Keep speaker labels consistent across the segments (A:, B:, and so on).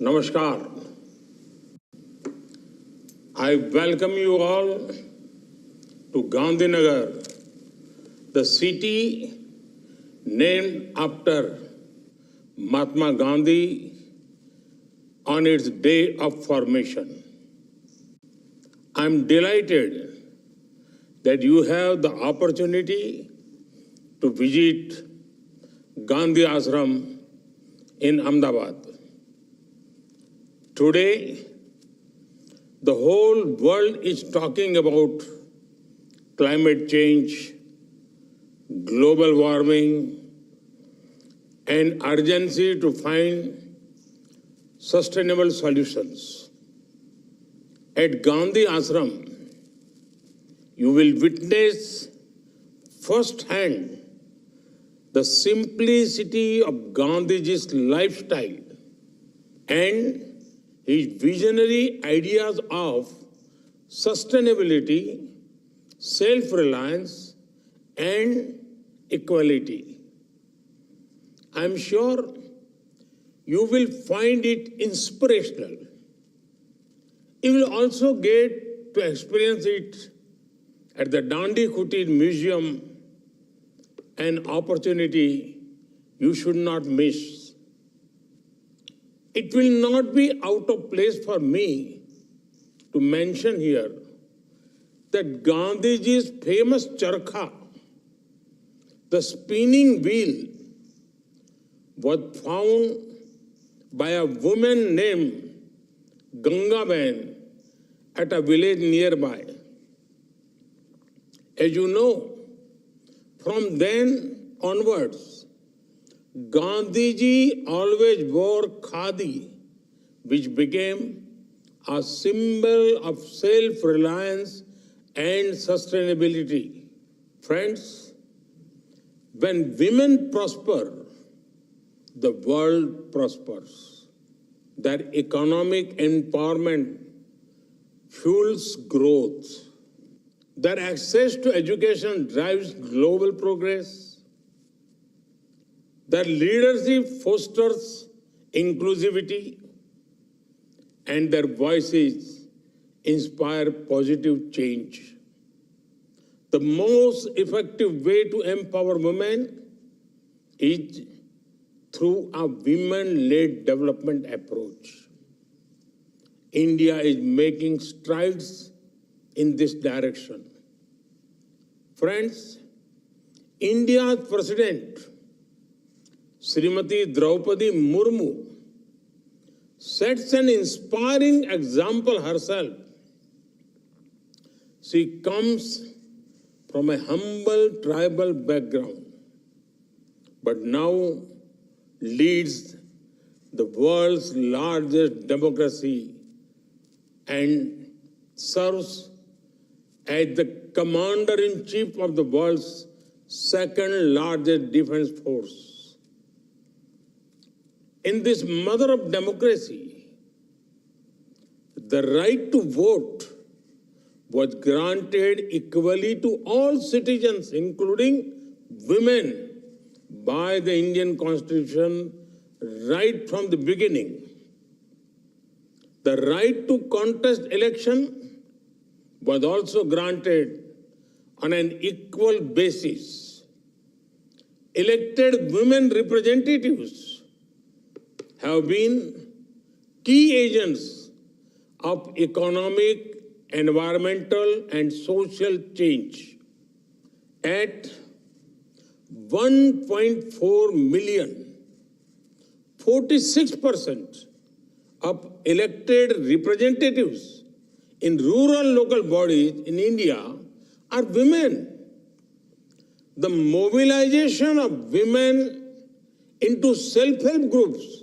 A: Namaskar. I welcome you all to Gandhinagar, the city named after Mahatma Gandhi on its day of formation. I am delighted that you have the opportunity to visit Gandhi Ashram in Ahmedabad. Today, the whole world is talking about climate change, global warming, and urgency to find sustainable solutions. At Gandhi Ashram, you will witness firsthand the simplicity of Gandhiji's lifestyle and his visionary ideas of sustainability, self-reliance, and equality. I am sure you will find it inspirational. You will also get to experience it at the Dandi Kutir Museum, an opportunity you should not miss. It will not be out of place for me to mention here that Gandhiji's famous charkha, the spinning wheel, was found by a woman named Gangaben at a village nearby. As you know, from then onwards, Gandhiji always wore khadi, which became a symbol of self-reliance and sustainability. Friends, when women prosper, the world prospers. Their economic empowerment fuels growth. Their access to education drives global progress. Their leadership fosters inclusivity, and their voices inspire positive change. The most effective way to empower women is through a women-led development approach. India is making strides in this direction. Friends, India's President, Srimati Draupadi Murmu, sets an inspiring example herself. She comes from a humble tribal background, but now leads the world's largest democracy and serves as the commander-in-chief of the world's second largest defense force. In this mother of democracy, the right to vote was granted equally to all citizens, including women, by the Indian Constitution right from the beginning. The right to contest election was also granted on an equal basis. Elected women representatives have been key agents of economic, environmental, and social change. At 1.4 million, 46% of elected representatives in rural local bodies in India are women. The mobilization of women into self-help groups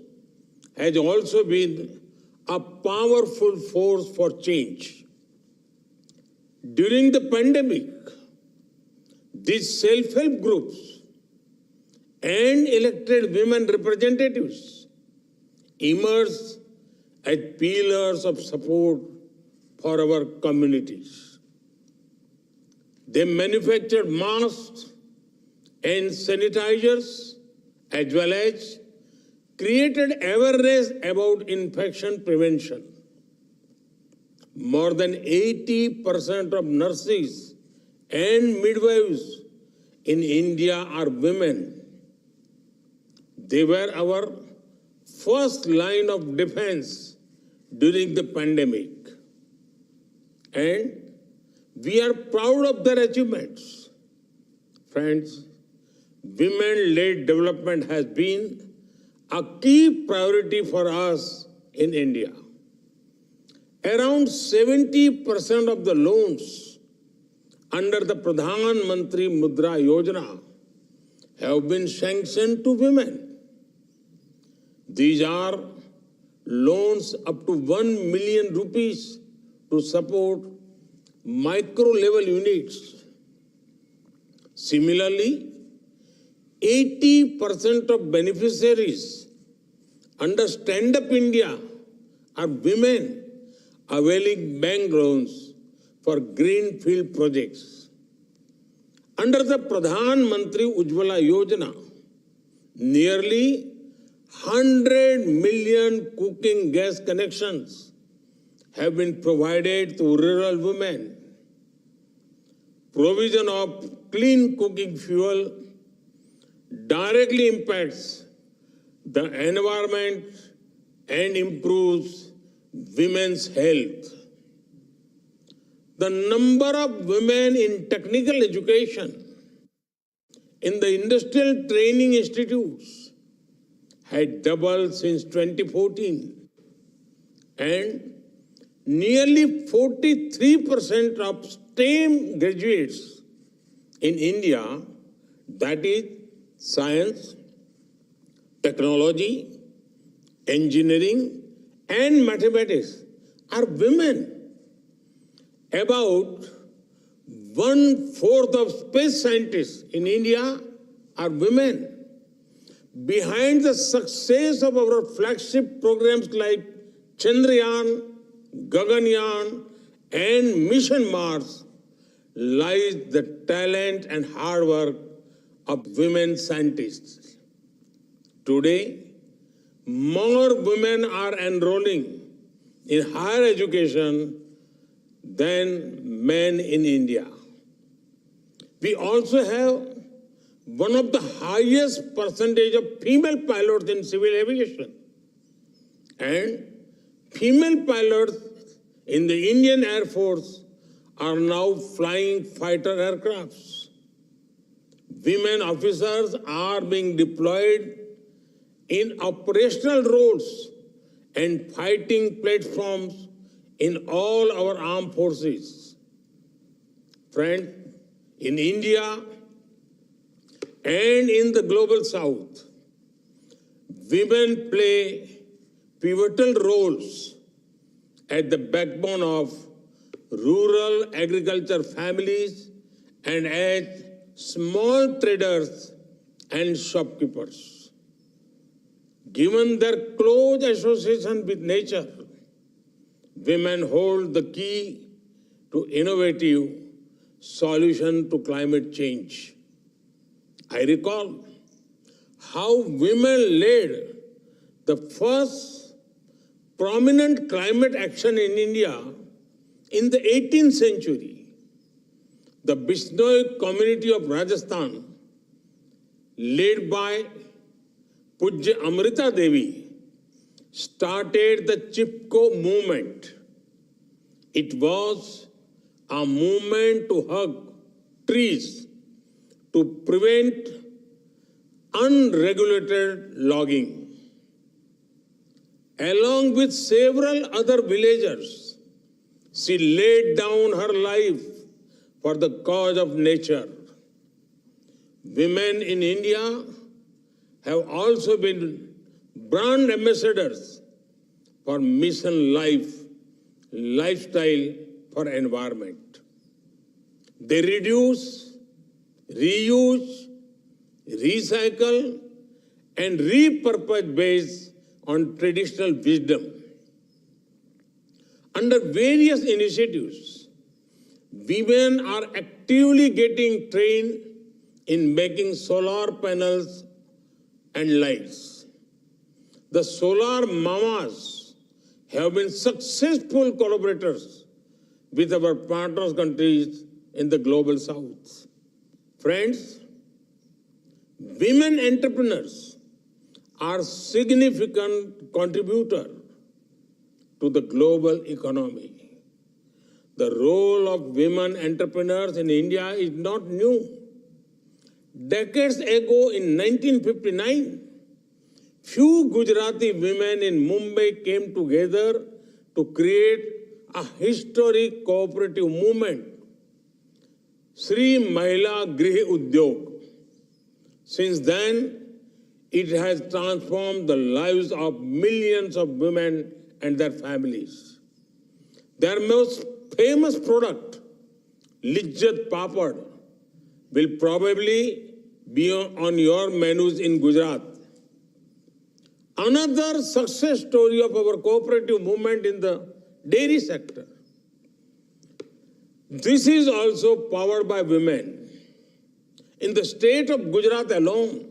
A: has also been a powerful force for change. During the pandemic, these self-help groups and elected women representatives emerged as pillars of support for our communities. They manufactured masks and sanitizers as well as created awareness about infection prevention. More than 80% of nurses and midwives in India are women. They were our first line of defense during the pandemic. And we are proud of their achievements. Friends, women-led development has been a key priority for us in India. Around 70% of the loans under the Pradhan Mantri Mudra Yojana have been sanctioned to women. These are loans up to 1 million rupees to support micro-level units. Similarly, 80% of beneficiaries under Stand Up India are women availing bank loans for greenfield projects. Under the Pradhan Mantri Ujjwala Yojana, nearly 100 million cooking gas connections have been provided to rural women. Provision of clean cooking fuel directly impacts the environment and improves women's health. The number of women in technical education in the industrial training institutes had doubled since 2014, and nearly 43% of STEM graduates in India, that is science, technology, engineering, and mathematics, are women. About 1/4 of space scientists in India are women. Behind the success of our flagship programs like Chandrayaan, Gaganyaan, and Mission Mars lies the talent and hard work of women scientists. Today, more women are enrolling in higher education than men in India. We also have one of the highest percentage of female pilots in civil aviation. And female pilots in the Indian Air Force are now flying fighter aircrafts. Women officers are being deployed in operational roles and fighting platforms in all our armed forces. Friends, in India and in the global south, women play pivotal roles at the backbone of rural agriculture families and as small traders and shopkeepers. Given their close association with nature, women hold the key to innovative solution to climate change. I recall how women led the first prominent climate action in India in the 18th century. The Bishnoi community of Rajasthan, led by Pujya Amrita Devi, started the Chipko movement. It was a movement to hug trees to prevent unregulated logging. Along with several other villagers, she laid down her life for the cause of nature. Women in India have also been brand ambassadors for Mission Life, lifestyle for environment. They reduce, reuse, recycle, and repurpose based on traditional wisdom. Under various initiatives, women are actively getting trained in making solar panels and lights. The Solar Mamas have been successful collaborators with our partner countries in the global south. Friends, women entrepreneurs are significant contributor to the global economy. The role of women entrepreneurs in India is not new. Decades ago in 1959, few Gujarati women in Mumbai came together to create a historic cooperative movement, Sri Mahila Grih Udyog. Since then, it has transformed the lives of millions of women and their families. Their most famous product, Lijjat Papad, will probably be on your menus in Gujarat. Another success story of our cooperative movement in the dairy sector. This is also powered by women. In the state of Gujarat alone,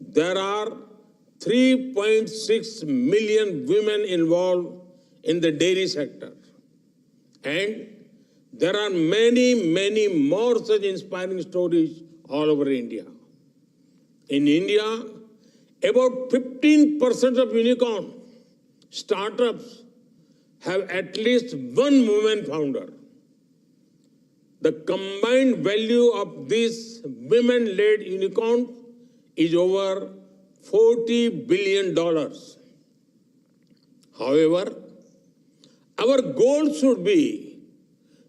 A: there are 3.6 million women involved in the dairy sector. And there are many, many more such inspiring stories all over India. In India, about 15% of unicorn startups have at least one woman founder. The combined value of these women-led unicorns is over $40 billion. However, our goal should be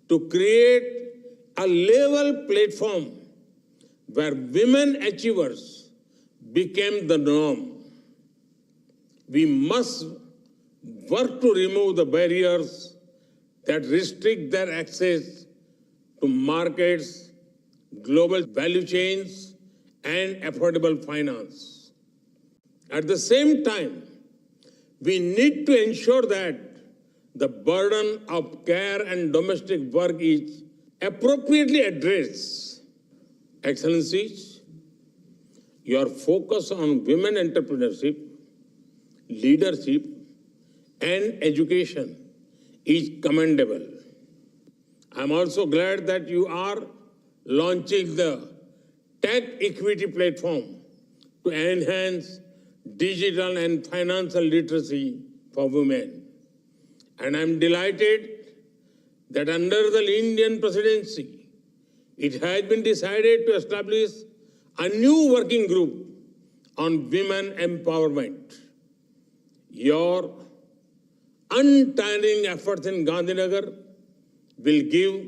A: to create a level platform where women achievers became the norm. We must work to remove the barriers that restrict their access to markets, global value chains, and affordable finance. At the same time, we need to ensure that the burden of care and domestic work is appropriately addressed. Excellencies, your focus on women entrepreneurship, leadership, and education is commendable. I'm also glad that you are launching the Tech Equity Platform to enhance digital and financial literacy for women. And I'm delighted that under the Indian presidency, it has been decided to establish a new working group on women empowerment. Your untiring efforts in Gandhinagar will give